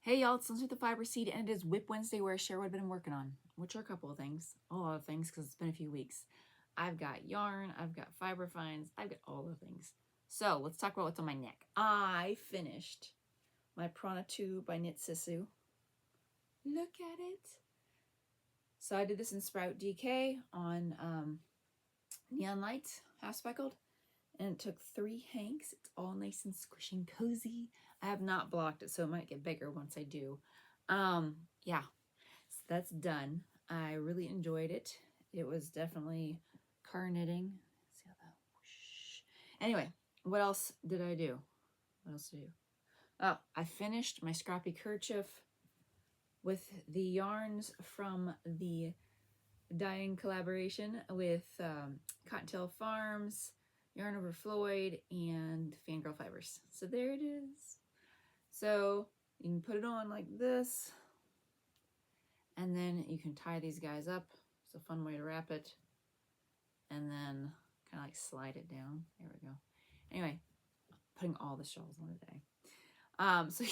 Hey y'all, it's Lindsay with the Fiber Seed, and it is WIP Wednesday where I share what I've been working on, which are a couple of things, a lot of things because it's been a few weeks. I've got yarn, I've got fiber finds, I've got all the things. So let's talk about what's on my neck. I finished my Prana 2 by Knit Sisu. Look at it. So I did this in Sprout DK on Neon Lights Half Speckled, and it took 3 hanks. It's all nice and squishy and cozy. I have not blocked it, so it might get bigger once I do. Yeah, so that's done. I really enjoyed it. It was definitely car knitting. See how that whoosh. Anyway, what else did I do? What else did I do? Oh, I finished my Scrappy Kerchief with the yarns from the dyeing collaboration with Cottontail Farms, Yarn Over Floyd, and Fangirl Fibers. So there it is. So you can put it on like this, and then you can tie these guys up. It's a fun way to wrap it. And then kind of like slide it down. There we go. Anyway, putting all the shawls on today. So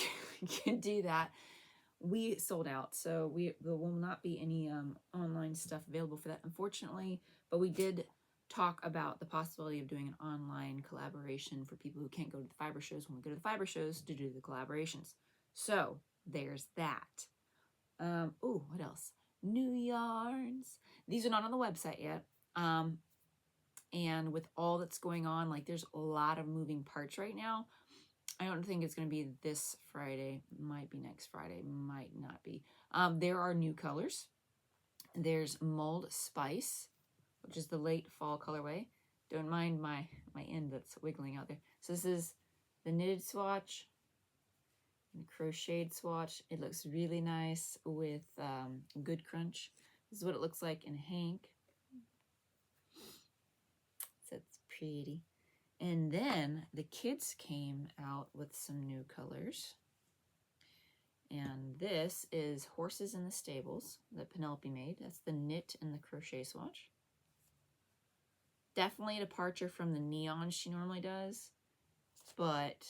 you can do that. We sold out, so there will not be any online stuff available for that, unfortunately. But we did talk about the possibility of doing an online collaboration for people who can't go to the fiber shows when we go to the fiber shows to do the collaborations. So there's that. Oh, what else? New yarns. These are not on the website yet. And with all that's going on, like there's a lot of moving parts right now. I don't think it's going to be this Friday. Might be next Friday. Might not be. There are new colors. There's Mulled Spice, which is the late fall colorway. Don't mind my end that's wiggling out there. So this is the knitted swatch, the crocheted swatch. It looks really nice with good crunch. This is what it looks like in hank. So it's pretty. And then the kids came out with some new colors. And this is Horses in the Stables that Penelope made. That's the knit and the crochet swatch. Definitely a departure from the neon she normally does, but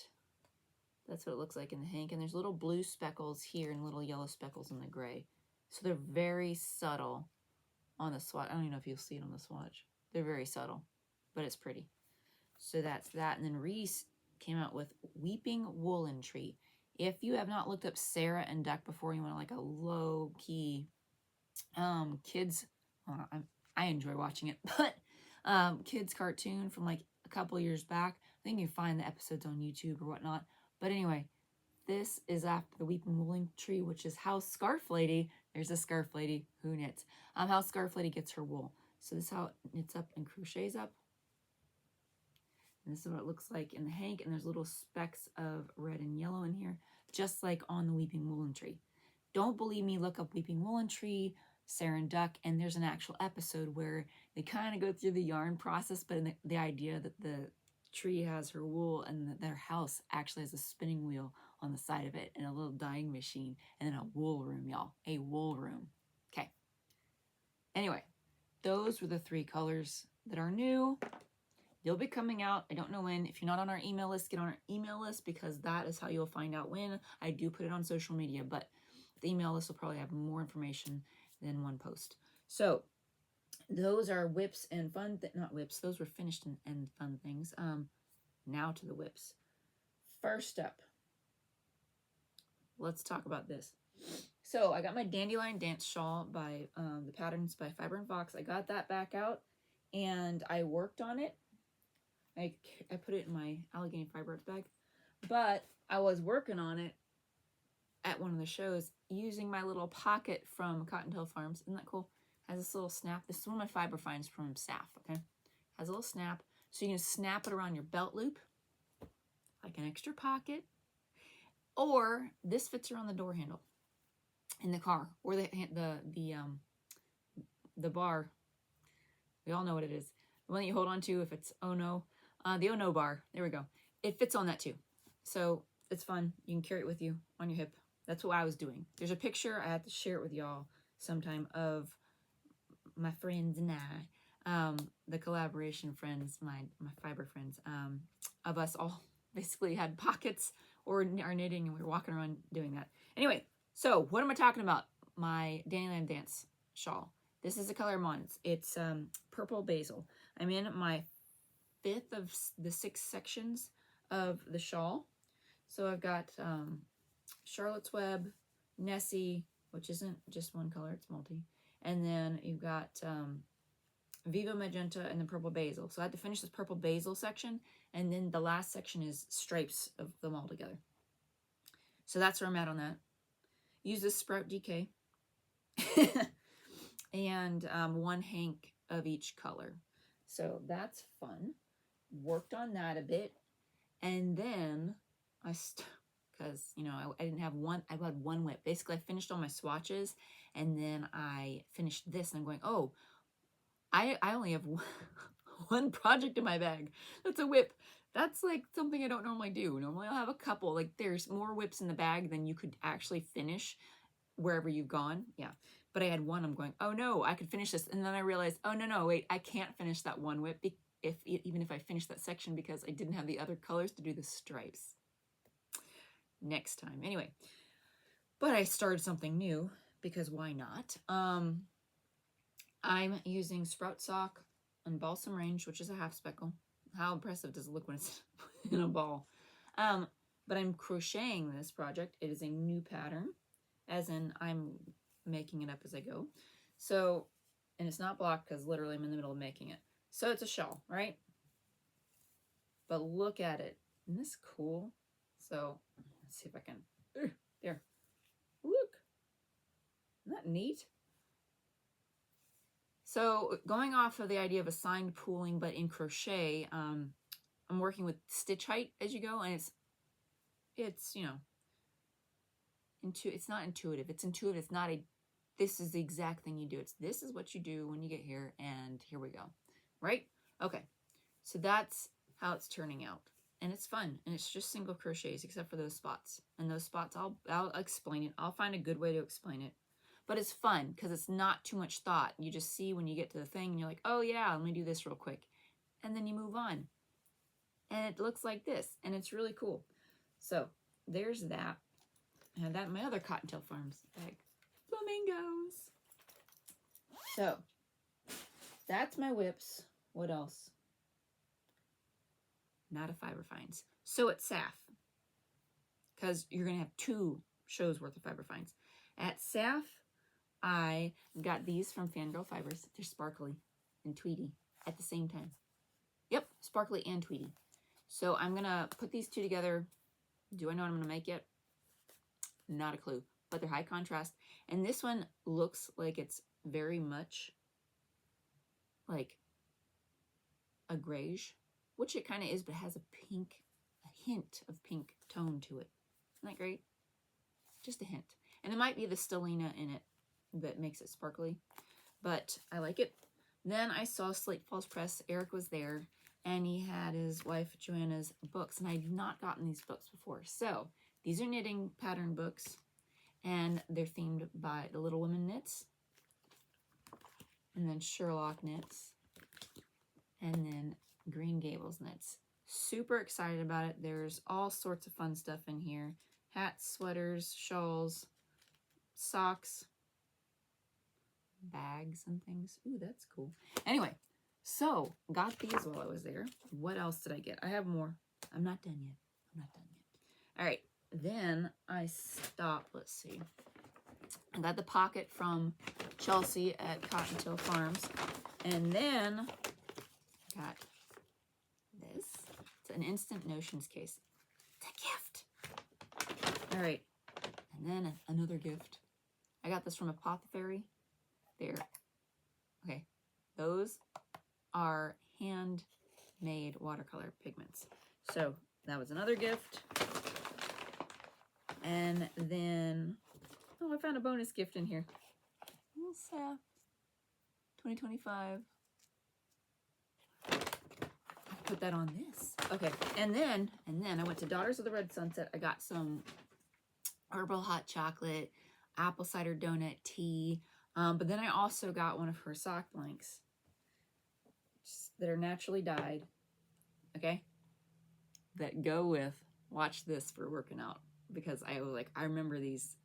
that's what it looks like in the hank. And there's little blue speckles here and little yellow speckles in the gray. So they're very subtle on the swatch. I don't even know if you'll see it on the swatch. They're very subtle, but it's pretty. So that's that. And then Reese came out with Weeping Woolen Tree. If you have not looked up Sarah and Duck before, you want like a low-key kids, I enjoy watching it, but kids cartoon from like a couple years back. I think you can find the episodes on YouTube or whatnot. But anyway, this is after the Weeping Woolen Tree, which is how Scarf Lady, there's a Scarf Lady who knits, how Scarf Lady gets her wool. So this is how it knits up and crochets up. And this is what it looks like in the hank, and there's little specks of red and yellow in here, just like on the Weeping Woolen Tree. Don't believe me, look up Weeping Woolen Tree, Sarah and Duck, and there's an actual episode where they kind of go through the yarn process, but in the idea that the tree has her wool and their house actually has a spinning wheel on the side of it and a little dyeing machine and then a wool room, y'all. A wool room. Okay. Anyway, those were the 3 colors that are new. They'll be coming out. I don't know when. If you're not on our email list, get on our email list because that is how you'll find out when. I do put it on social media, but the email list will probably have more information than one post. So those are WIPs and fun, not WIPs. Those were finished and fun things. Now to the WIPs. First up, let's talk about this. So I got my Dandelion Dance Shawl by the patterns by Fiber and Fox. I got that back out and I worked on it. I put it in my Allegheny Fiber Arts bag, but I was working on it at one of the shows using my little pocket from Cottontail Farms. Isn't that cool? Has this little snap. This is one of my fiber finds from SAFF, okay? Has a little snap. So you can snap it around your belt loop, like an extra pocket, or this fits around the door handle in the car, or the bar. We all know what it is. The one that you hold on to if it's oh no. The oh no bar. There we go. It fits on that too. So it's fun. You can carry it with you on your hip. That's what I was doing. There's a picture. I have to share it with y'all sometime of my friends and I, the collaboration friends, my fiber friends, of us all basically had pockets or are knitting, and we were walking around doing that. Anyway, so what am I talking about? My Dandelion Dance Shawl. This is the color I'm on. It's Purple Basil. I'm in my 5th of the 6 sections of the shawl. So I've got Charlotte's Web, Nessie, which isn't just one color, it's multi. And then you've got Viva Magenta and the Purple Basil. So I had to finish this Purple Basil section, and then the last section is stripes of them all together. So that's where I'm at on that. Use this Sprout DK. And 1 hank of each color. So that's fun. Worked on that a bit. And then because, you know, I didn't have one, I had 1 WIP. Basically, I finished all my swatches, and then I finished this, and I'm going, oh, I only have one project in my bag. That's a WIP. That's like something I don't normally do. Normally I'll have a couple. Like there's more WIPs in the bag than you could actually finish wherever you've gone. Yeah. But I had 1. I'm going, oh no, I could finish this. And then I realized, oh no, wait, I can't finish that 1 WIP even if I finish that section because I didn't have the other colors to do the stripes. Next time. Anyway, but I started something new because why not? I'm using Sprout Sock on Balsam Range, which is a half speckle. How impressive does it look when it's in a ball? But I'm crocheting this project. It is a new pattern, as in I'm making it up as I go. So, and it's not blocked because literally I'm in the middle of making it. So it's a shawl, right? But look at it. Isn't this cool? So let's see if I can, there, look. Isn't that neat? So going off of the idea of assigned pooling, but in crochet, I'm working with stitch height as you go, and it's you know, it's not intuitive. It's intuitive. It's not this is the exact thing you do. This is what you do when you get here, and here we go, right? Okay, so that's how it's turning out, and it's fun, and it's just single crochets except for those spots, and those spots I'll explain it. I'll find a good way to explain it. But it's fun because it's not too much thought. You just see when you get to the thing and you're like, oh yeah, let me do this real quick. And then you move on. And it looks like this. And it's really cool. So there's that. I had that in my other Cottontail Farms bag. Flamingos. So that's my WIPs. What else? Not a Fiber Finds. So it's SAFF. Because you're going to have 2 shows worth of Fiber Finds. At SAFF, I got these from Fangirl Fibers. They're sparkly and tweedy at the same time. Yep, sparkly and tweedy. So I'm going to put these 2 together. Do I know what I'm going to make yet? Not a clue, but they're high contrast. And this one looks like it's very much like a grayish, which it kind of is, but it has a hint of pink tone to it. Isn't that great? Just a hint. And it might be the stellina in it that makes it sparkly, but I like it. Then I saw Slate Falls Press. Eric was there, and he had his wife Joanna's books, and I had not gotten these books before. So these are knitting pattern books, and they're themed by the Little Women Knits, and then Sherlock Knits, and then Green Gables Knits. Super excited about it. There's all sorts of fun stuff in here. Hats, sweaters, shawls, socks, bags and things. Ooh, that's cool. Anyway, so got these while I was there. What else did I get? I have more. I'm not done yet. All right, then I stopped. Let's see. I got the pocket from Chelsea at Cottontail Farms, and then got this. It's an Instant Notions case. It's a gift. All right, and then another gift. I got this from Apothecary. There. Okay, those are handmade watercolor pigments. So that was another gift. And then, oh, I found a bonus gift in here. SAFF 2025. Put that on this. Okay, and then I went to Daughters of the Red Sunset. I got some herbal hot chocolate, apple cider donut tea, but then I also got one of her sock blanks that are naturally dyed, okay, that go with watch this for working out, because I was like, I remember these.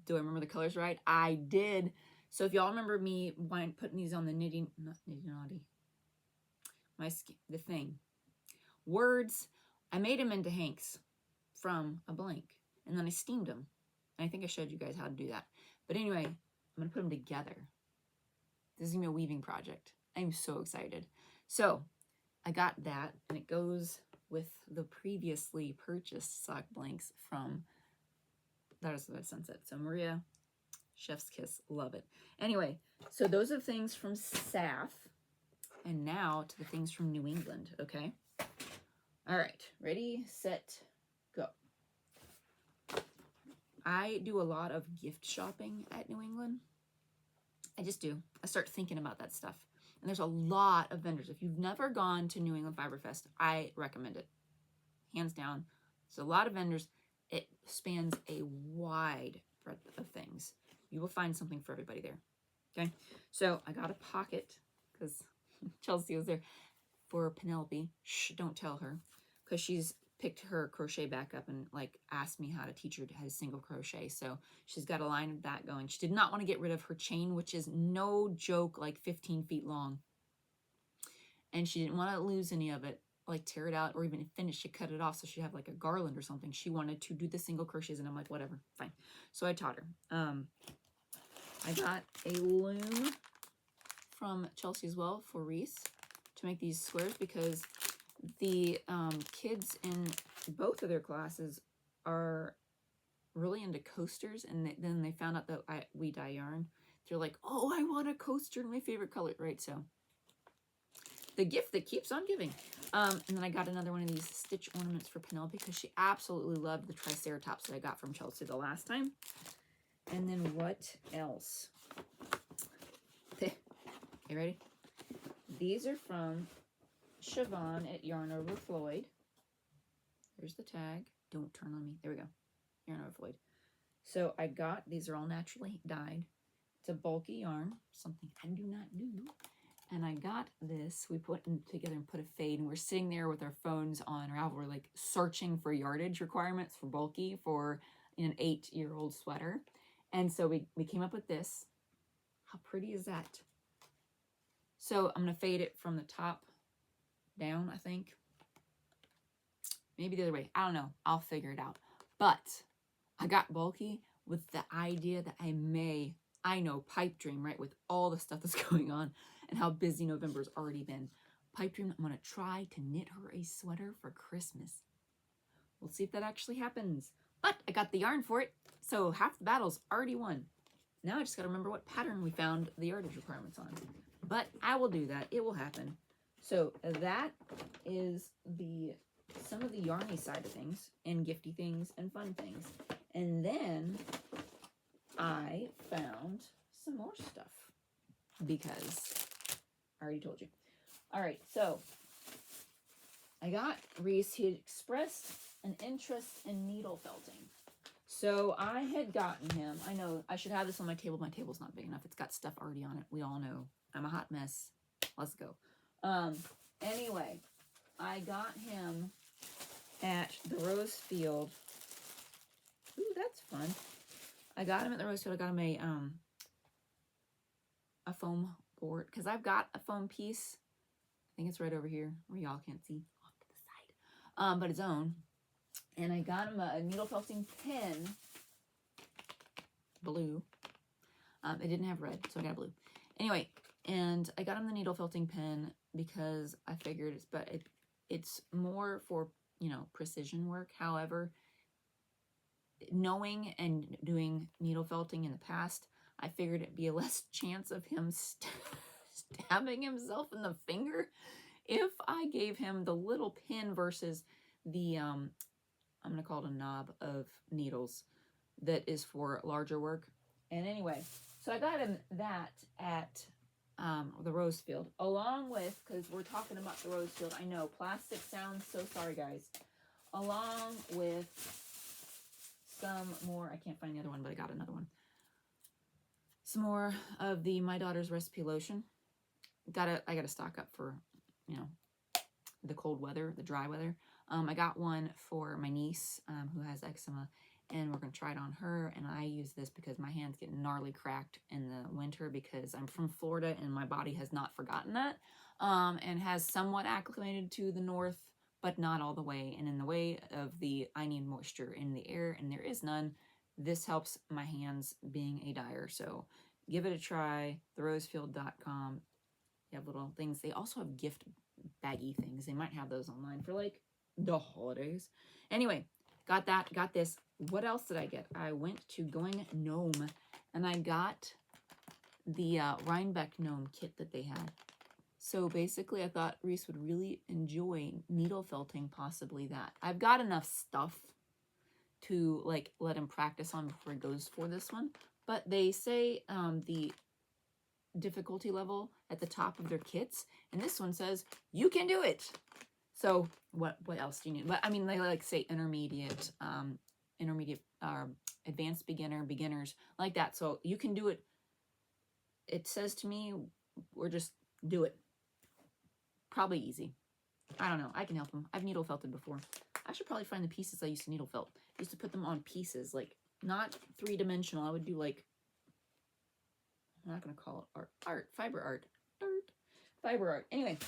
Do I remember the colors right? I did. So if y'all remember me putting these on the the thing, words, I made them into hanks from a blank, and then I steamed them. And I think I showed you guys how to do that. But anyway, I'm going to put them together. This is going to be a weaving project. I'm so excited. So I got that, and it goes with the previously purchased sock blanks from That is the Sunset. So Maria, chef's kiss, love it. Anyway, so those are things from SAFF, and now to the things from New England, okay? All right, ready, set, go. I do a lot of gift shopping at New England. I just do. I start thinking about that stuff. And there's a lot of vendors. If you've never gone to New England Fiber Fest, I recommend it. Hands down. There's a lot of vendors. It spans a wide breadth of things. You will find something for everybody there. Okay? So I got a pocket, because Chelsea was there, for Penelope. Shh, don't tell her. Because she's picked her crochet back up and like asked me how to teach her how to single crochet. So she's got a line of that going. She did not want to get rid of her chain, which is no joke, like 15 feet long. And she didn't want to lose any of it, like tear it out or even finish to cut it off so she'd have like a garland or something. She wanted to do the single crochets, and I'm like, whatever, fine. So I taught her. I got a loom from Chelsea as well for Reese to make these squares, because the kids in both of their classes are really into coasters, and then they found out that we dye yarn. They're like, oh, I want a coaster in my favorite color, right? So the gift that keeps on giving. And then I got another one of these stitch ornaments for Penelope, because she absolutely loved the Triceratops that I got from Chelsea the last time. And then what else? Okay, ready? These are from Siobhan at Yarn Over Floyd. There's the tag. Don't turn on me. There we go. Yarn Over Floyd. So I got, these are all naturally dyed. It's a bulky yarn, something I do not do. And I got this. We put them together and put a fade, and we're sitting there with our phones on Ravelry, like searching for yardage requirements for bulky for an 8-year-old sweater. And so we came up with this. How pretty is that? So I'm going to fade it from the top down, I think. Maybe the other way. I don't know. I'll figure it out. But I got bulky with the idea that I know, pipe dream, right? With all the stuff that's going on and how busy November's already been. Pipe dream, I'm going to try to knit her a sweater for Christmas. We'll see if that actually happens. But I got the yarn for it, so half the battle's already won. Now I just got to remember what pattern we found the yardage requirements on. But I will do that. It will happen. So that is some of the yarny side of things, and gifty things, and fun things. And then I found some more stuff, because I already told you. All right, so I got Reese. He had expressed an interest in needle felting. So I had gotten him, I know I should have this on my table. My table's not big enough. It's got stuff already on it. We all know I'm a hot mess. Let's go. Anyway, I got him at the Rose Field. Ooh, that's fun. I got him at the Rose Field. I got him a foam board, because I've got a foam piece. I think it's right over here where y'all can't see, off to the side. But its own. And I got him a needle felting pen, blue. It didn't have red, so I got blue. Anyway, and I got him the needle felting pen because I figured it's more for, precision work. However, knowing and doing needle felting in the past, I figured it'd be a less chance of him stabbing himself in the finger if I gave him the little pin versus the, I'm going to call it a knob of needles that is for larger work. And anyway, so I got him that at the Rose Field, along with, because we're talking about the Rose Field, I know, plastic sounds, so sorry guys, along with some more, I can't find the other one, but I got another one. Some more of the My Daughter's Recipe lotion. I gotta stock up for, the cold weather, the dry weather. I got one for my niece who has eczema, and we're going to try it on her. And I use this because my hands get gnarly cracked in the winter because I'm from Florida and my body has not forgotten that, and has somewhat acclimated to the north, but not all the way. And in the way of I need moisture in the air, and there is none. This helps my hands being a dyer. So give it a try. therosefield.com. You have little things. They also have gift baggy things. They might have those online for like the holidays. Anyway, got that, got this. What else did I get? I went to Going Gnome and I got the Rhinebeck gnome kit that they had. So basically I thought Reese would really enjoy needle felting, possibly that. I've got enough stuff to like let him practice on before he goes for this one. But they say the difficulty level at the top of their kits, and this one says you can do it. So what else do you need? But I mean, they like say intermediate, advanced beginner, beginners, like that. So you can do it. It says to me, or just do it. Probably easy. I don't know. I can help them. I've needle felted before. I should probably find the pieces I used to needle felt. I used to put them on pieces, like not 3-dimensional. I would do like, I'm not going to call it art, fiber art, fiber art. Anyway,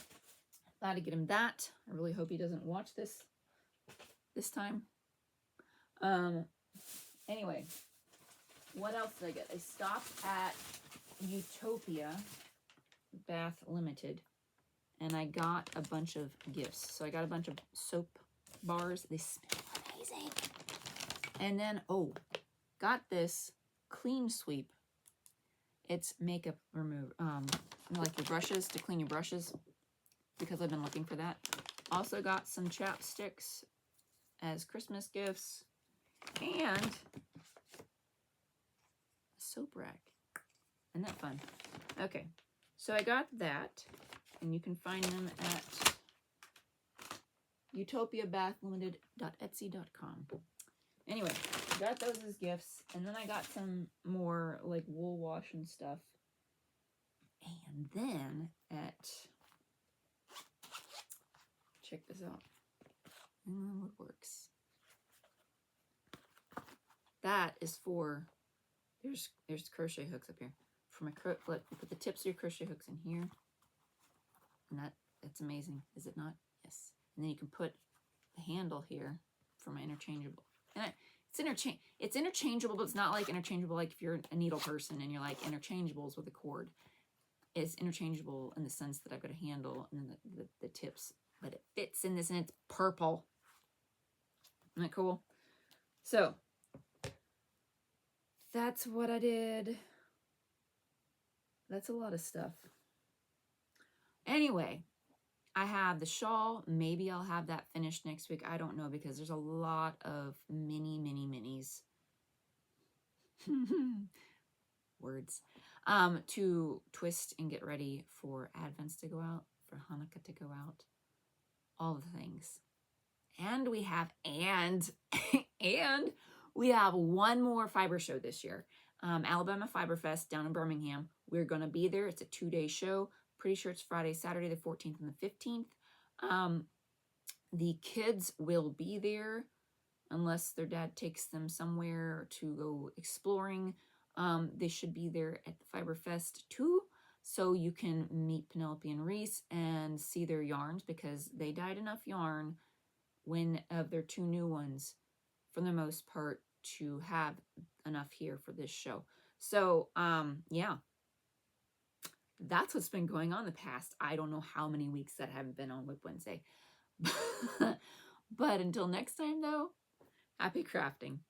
glad to get him that. I really hope he doesn't watch this time. Anyway, what else did I get? I stopped at Utopia Bath Limited and I got a bunch of gifts. So I got a bunch of soap bars. They smell amazing. And then, oh, got this clean sweep. It's makeup remove, like your brushes, to clean your brushes, because I've been looking for that. Also got some chapsticks as Christmas gifts and a soap rack. Isn't that fun? Okay, so I got that, and you can find them at utopiabathlimited.etsy.com. Anyway, got those as gifts, and then I got some more like wool wash and stuff. And then at, check this out, Woodworks. That is for, there's crochet hooks up here. For my you put the tips of your crochet hooks in here, and that's amazing, is it not? Yes. And then you can put the handle here for my interchangeable. And it's interchangeable, but it's not like interchangeable like if you're a needle person and you're like interchangeables with a cord. It's interchangeable in the sense that I've got a handle and then the tips, but it fits in this, and it's purple. Isn't that cool? So that's what I did. That's a lot of stuff. Anyway, I have the shawl. Maybe I'll have that finished next week. I don't know, because there's a lot of minis. Words. To twist and get ready for Advents to go out, for Hanukkah to go out, all the things. And we have, and we have one more fiber show this year. Alabama Fiber Fest down in Birmingham. We're going to be there. It's a 2-day show. Pretty sure it's Friday, Saturday, the 14th and the 15th. The kids will be there unless their dad takes them somewhere to go exploring. They should be there at the Fiber Fest too, so you can meet Penelope and Reese and see their yarns, because they dyed enough yarn of their 2 new ones for the most part to have enough here for this show. So yeah, that's what's been going on the past, I don't know how many weeks that I haven't been on WIP Wednesday. But until next time though, happy crafting.